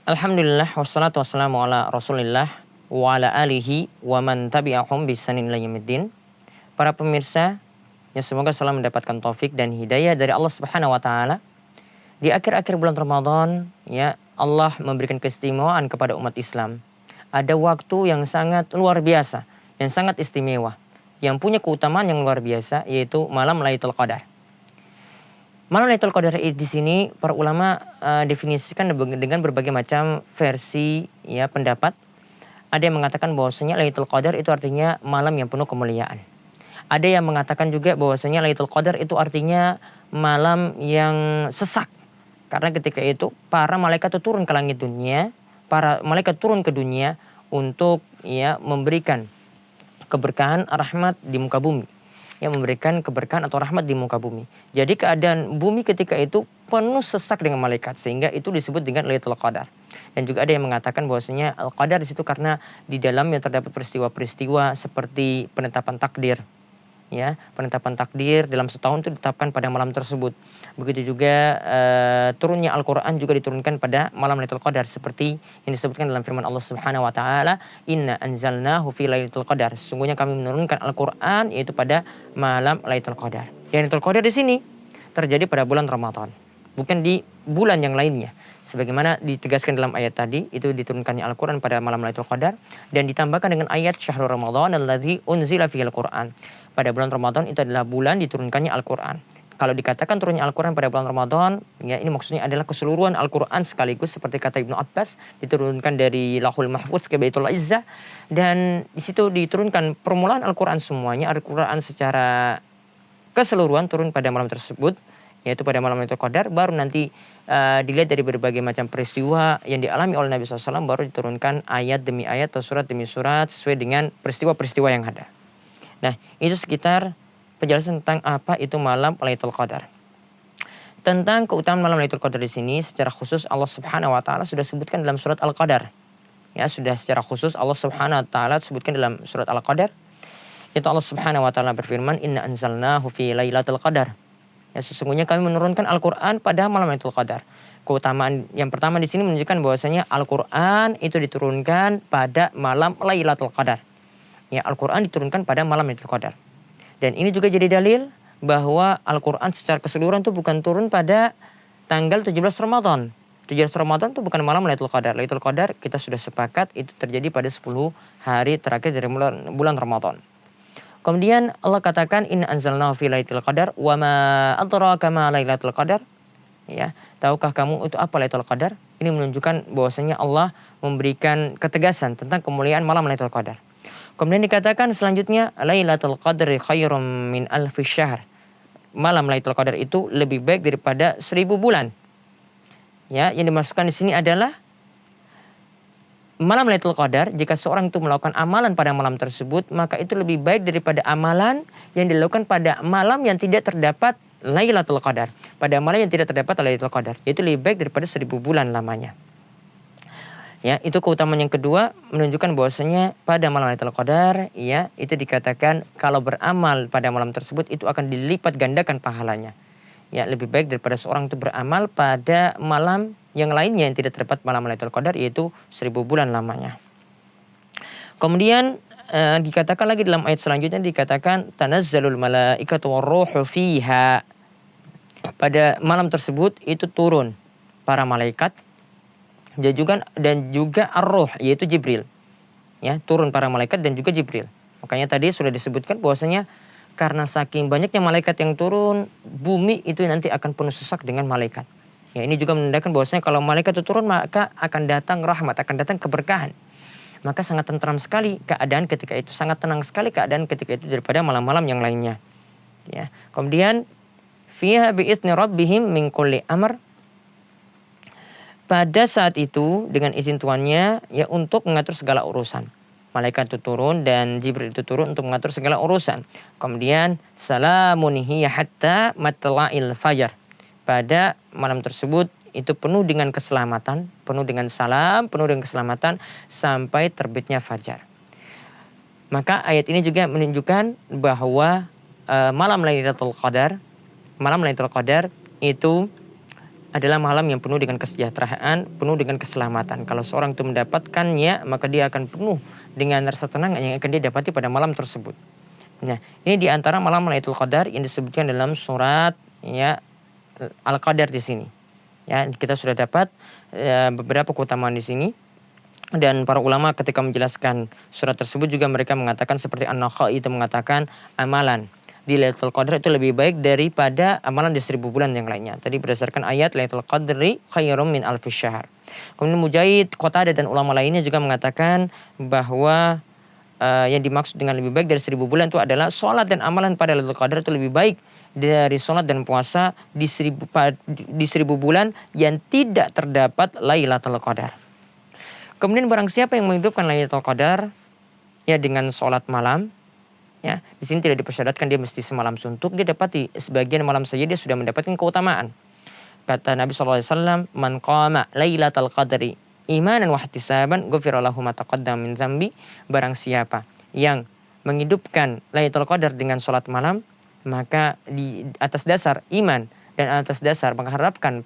Alhamdulillah wassalatu wassalamu ala Rasulillah wa ala alihi wa man tabi'ahum bisanin ila yaumiddin. Para pemirsa, yang semoga selalu mendapatkan taufik dan hidayah dari Allah Subhanahu wa taala. Di akhir-akhir bulan Ramadan, ya, Allah memberikan keistimewaan kepada umat Islam. Ada waktu yang sangat luar biasa, yang sangat istimewa, yang punya keutamaan yang luar biasa, yaitu malam Lailatul Qadar. Malam Lailatul Qadar di sini para ulama definisikan dengan berbagai macam versi ya pendapat. Ada yang mengatakan bahwasanya Lailatul Qadar itu artinya malam yang penuh kemuliaan. Ada yang mengatakan juga bahwasanya Lailatul Qadar itu artinya malam yang sesak. Karena ketika itu para malaikat itu turun ke langit dunia, para malaikat turun ke dunia untuk ya memberikan keberkahan rahmat di muka bumi. Yang memberikan keberkahan atau rahmat di muka bumi. Jadi keadaan bumi ketika itu penuh sesak dengan malaikat, sehingga itu disebut dengan Lailatul Qadar. Dan juga ada yang mengatakan bahwasanya Al-Qadar di situ karena di dalamnya terdapat peristiwa-peristiwa seperti penetapan takdir. Ya, penetapan takdir dalam setahun itu ditetapkan pada malam tersebut. Begitu juga turunnya Al-Qur'an juga diturunkan pada malam Lailatul Qadar seperti yang disebutkan dalam firman Allah Subhanahu wa taala, "Inna anzalnahu fi Lailatul Qadar." Sesungguhnya kami menurunkan Al-Qur'an yaitu pada malam Lailatul Qadar. Dan Lailatul Qadar di sini terjadi pada bulan Ramadan, bukan di bulan yang lainnya. Sebagaimana ditegaskan dalam ayat tadi, itu diturunkannya Al-Quran pada malam Lailatul Qadar dan ditambahkan dengan ayat syahrul Ramadan alladzi unzila fihil Qur'an. Pada bulan Ramadan itu adalah bulan diturunkannya Al-Quran. Kalau dikatakan turunnya Al-Quran pada bulan Ramadan, ya ini maksudnya adalah keseluruhan Al-Quran sekaligus seperti kata Ibnu Abbas, diturunkan dari Lauhul Mahfuz ke Baitul Izzah, dan di situ diturunkan permulaan Al-Quran semuanya, Al-Quran secara keseluruhan turun pada malam tersebut, yaitu pada malam Lailatul Qadar. Baru nanti dilihat dari berbagai macam peristiwa yang dialami oleh Nabi SAW, baru diturunkan ayat demi ayat atau surat demi surat sesuai dengan peristiwa-peristiwa yang ada. Nah, itu sekitar penjelasan tentang apa itu malam Lailatul Qadar. Tentang keutamaan malam Lailatul Qadar di sini secara khusus Allah Subhanahu wa taala sudah sebutkan dalam surat Al-Qadar. Ya, sudah secara khusus Allah Subhanahu wa taala sebutkan dalam surat Al-Qadar. Itu Allah Subhanahu wa taala berfirman, "Inna anzalnahu fi Lailatul Qadar." Ya, sesungguhnya kami menurunkan Al-Qur'an pada malam Lailatul Qadar. Keutamaan yang pertama di sini menunjukkan bahwasanya Al-Qur'an itu diturunkan pada malam Lailatul Qadar. Ya, Al-Qur'an diturunkan pada malam Lailatul Qadar. Dan ini juga jadi dalil bahwa Al-Qur'an secara keseluruhan itu bukan turun pada tanggal 17 Ramadan. 17 Ramadan itu bukan malam Lailatul Qadar. Lailatul Qadar kita sudah sepakat itu terjadi pada 10 hari terakhir dari bulan Ramadan. Kemudian Allah katakan inna anzalnahu fi Lailatul Qadar wa ma adraka ma Lailatul Qadar. Ya, tahukah kamu itu apa Lailatul Qadar? Ini menunjukkan bahwasanya Allah memberikan ketegasan tentang kemuliaan malam Lailatul Qadar. Kemudian dikatakan selanjutnya Lailatul Qadri khairum min alfi syahr. Malam Lailatul Qadar itu lebih baik daripada 1000 bulan. Ya, yang dimasukkan di sini adalah malam Lailatul Qadar, jika seorang itu melakukan amalan pada malam tersebut, maka itu lebih baik daripada amalan yang dilakukan pada malam yang tidak terdapat Lailatul Qadar. Pada malam yang tidak terdapat Lailatul Qadar, itu lebih baik daripada 1000 bulan lamanya. Ya, itu keutamaan yang kedua menunjukkan bahwasanya pada malam Lailatul Qadar, ya, itu dikatakan kalau beramal pada malam tersebut itu akan dilipat gandakan pahalanya. Ya, lebih baik daripada seorang itu beramal pada malam yang lainnya yang tidak terdapat malam Lailatul Qadar, yaitu 1000 bulan lamanya. Kemudian dikatakan lagi dalam ayat selanjutnya, dikatakan tanazzalul malaikatu warruhu fiha. Pada malam tersebut itu turun para malaikat dan juga ar-ruh yaitu Jibril. Ya, turun para malaikat dan juga Jibril. Makanya tadi sudah disebutkan bahwasanya karena saking banyaknya malaikat yang turun, bumi itu nanti akan penuh sesak dengan malaikat. Ya, ini juga menandakan bahwasanya kalau malaikat itu turun maka akan datang rahmat, akan datang keberkahan. Maka sangat tentram sekali keadaan ketika itu, sangat tenang sekali keadaan ketika itu daripada malam-malam yang lainnya. Ya. Kemudian fiha bi'izni rabbihim min kulli amr. Pada saat itu dengan izin Tuannya ya untuk mengatur segala urusan. Malaikat itu turun dan Jibril itu turun untuk mengatur segala urusan. Kemudian salamun hiya hatta matla'il fajar. Pada malam tersebut itu penuh dengan keselamatan, penuh dengan salam, penuh dengan keselamatan sampai terbitnya fajar. Maka ayat ini juga menunjukkan bahwa malam Lailatul Qadar itu adalah malam yang penuh dengan kesejahteraan, penuh dengan keselamatan. Kalau seorang itu mendapatkannya, maka dia akan penuh dengan rasa tenang yang akan dia dapati pada malam tersebut. Nah, ini di antara malam Lailatul Qadar yang disebutkan dalam surat ya Al-Qadar di sini. Ya, kita sudah dapat beberapa keutamaan di sini. Dan para ulama ketika menjelaskan surat tersebut juga mereka mengatakan seperti An-Nakhai itu mengatakan amalan di Lailatul Qadar itu lebih baik daripada amalan di 1000 bulan yang lainnya. Tadi berdasarkan ayat Lailatul Qadri khairum min alfis syahr. Kemudian Mujahid, Qatadah dan ulama lainnya juga mengatakan bahwa yang dimaksud dengan lebih baik dari 1000 bulan itu adalah sholat dan amalan pada Lailatul Qadar itu lebih baik dari sholat dan puasa di 1000 bulan yang tidak terdapat Lailatul Qadar. Kemudian barang siapa yang menghidupkan Lailatul Qadar ya dengan sholat malam, ya di sini tidak dipersyaratkan dia mesti semalam suntuk, dia dapati sebagian malam saja dia sudah mendapatkan keutamaan. Kata Nabi SAW, man qama Lailatul Qadri imanan wa ihtisaban ghufira lahu ma taqaddama min dzambi. Barang siapa yang menghidupkan Lailatul Qadar dengan sholat malam, maka di atas dasar iman dan atas dasar mengharapkan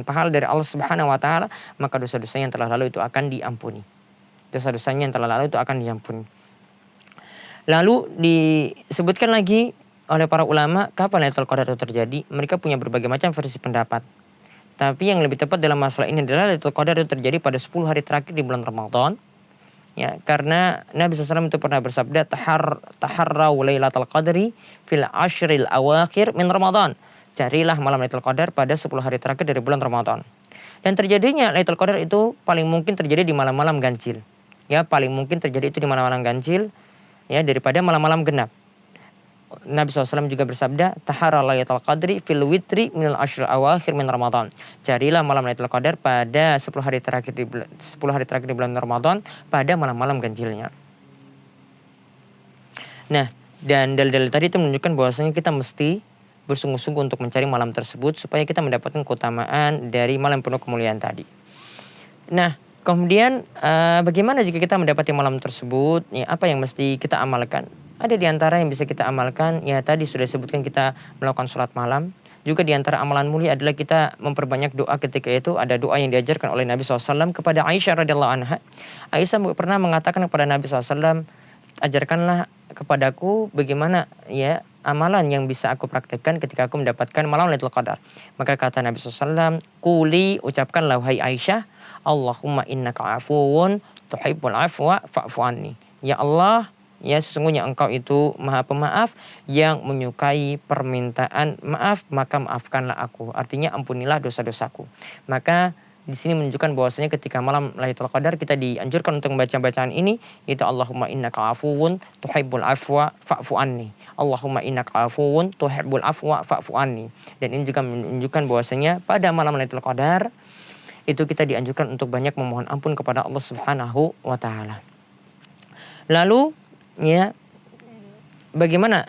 pahala dari Allah Subhanahu wa taala, maka dosa-dosanya yang telah lalu itu akan diampuni. Dosa-dosanya yang telah lalu itu akan diampuni. Lalu disebutkan lagi oleh para ulama kapan Lailatul Qadar itu terjadi. Mereka punya berbagai macam versi pendapat. Tapi yang lebih tepat dalam masalah ini adalah Lailatul Qadar itu terjadi pada 10 hari terakhir di bulan Ramadan. Ya, karena Nabi SAW itu pernah bersabda taharrau Lailatul Qadri fil ashril awakhir min Ramadan. Carilah malam Lailatul Qadar pada 10 hari terakhir dari bulan Ramadan. Dan terjadinya Lailatul Qadar itu paling mungkin terjadi di malam-malam ganjil. Ya, paling mungkin terjadi itu di malam-malam ganjil ya daripada malam-malam genap. Nabi SAW juga bersabda, taharra Lailatul Qadri fil witri minal ashril awakhir min Ramadan. Carilah malam Lailatul Qadar pada 10 hari terakhir di bulan Ramadan pada malam-malam ganjilnya. Nah, dan dalil-dalil tadi itu menunjukkan bahwasanya kita mesti bersungguh-sungguh untuk mencari malam tersebut supaya kita mendapatkan keutamaan dari malam penuh kemuliaan tadi. Nah, kemudian bagaimana jika kita mendapati malam tersebut? Ya, apa yang mesti kita amalkan? Ada di antara yang bisa kita amalkan, ya tadi sudah disebutkan kita melakukan sholat malam. Juga di antara amalan mulia adalah kita memperbanyak doa ketika itu. Ada doa yang diajarkan oleh Nabi SAW kepada Aisyah radhiyallahu anha. Aisyah pernah mengatakan kepada Nabi SAW, ajarkanlah kepadaku bagaimana ya amalan yang bisa aku praktekkan ketika aku mendapatkan malam Lailatul Qadar. Maka kata Nabi SAW, Quli, ucapkanlah wahai Aisyah, Allahumma innaka afuwun tuhibbul afwa fa'fu anni. Ya Allah, ya sesungguhnya engkau itu maha pemaaf yang menyukai permintaan maaf, maka maafkanlah aku. Artinya ampunilah dosa-dosaku. Maka di sini menunjukkan bahwasanya ketika malam Lailatul Qadar kita dianjurkan untuk membaca bacaan ini, yaitu Allahumma innaka afuwun tuhibbul afwa fa'fu anni. Allahumma innaka afuwun tuhibbul afwa fa'fu anni. Dan ini juga menunjukkan bahwasanya pada malam Lailatul Qadar itu kita dianjurkan untuk banyak memohon ampun kepada Allah Subhanahu wa taala. Lalu ya, bagaimana?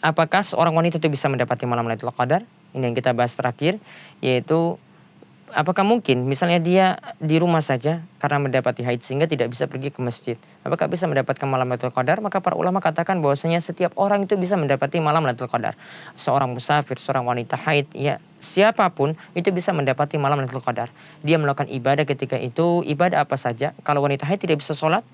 Apakah seorang wanita itu bisa mendapati malam Lailatul Qadar? Ini yang kita bahas terakhir, yaitu apakah mungkin misalnya dia di rumah saja karena mendapati haid sehingga tidak bisa pergi ke masjid. Apakah bisa mendapatkan malam Lailatul Qadar? Maka para ulama katakan bahwasanya setiap orang itu bisa mendapati malam Lailatul Qadar. Seorang musafir, seorang wanita haid, ya siapapun itu bisa mendapati malam Lailatul Qadar. Dia melakukan ibadah ketika itu, ibadah apa saja. Kalau wanita haid tidak bisa sholat,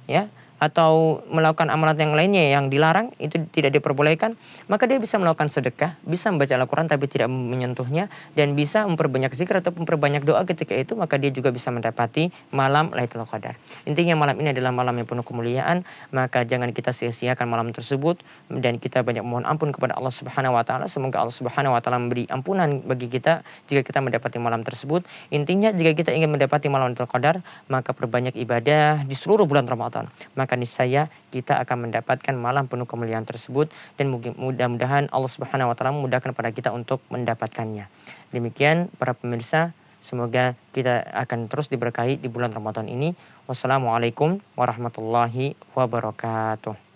ya, atau melakukan amalan yang lainnya yang dilarang, itu tidak diperbolehkan, maka dia bisa melakukan sedekah, bisa membaca Al-Quran tapi tidak menyentuhnya, dan bisa memperbanyak zikir atau memperbanyak doa ketika itu, maka dia juga bisa mendapati malam Lailatul Qadar. Intinya malam ini adalah malam yang penuh kemuliaan, maka jangan kita sia-siakan malam tersebut, dan kita banyak mohon ampun kepada Allah Subhanahu wa taala. Semoga Allah Subhanahu wa taala memberi ampunan bagi kita jika kita mendapati malam tersebut. Intinya jika kita ingin mendapati malam Lailatul Qadar, maka perbanyak ibadah di seluruh bulan Ramadan. Maka niscaya kita akan mendapatkan malam penuh kemuliaan tersebut, dan mudah-mudahan Allah Subhanahu wa taala memudahkan pada kita untuk mendapatkannya. Demikian para pemirsa, semoga kita akan terus diberkahi di bulan Ramadan ini. Wassalamualaikum warahmatullahi wabarakatuh.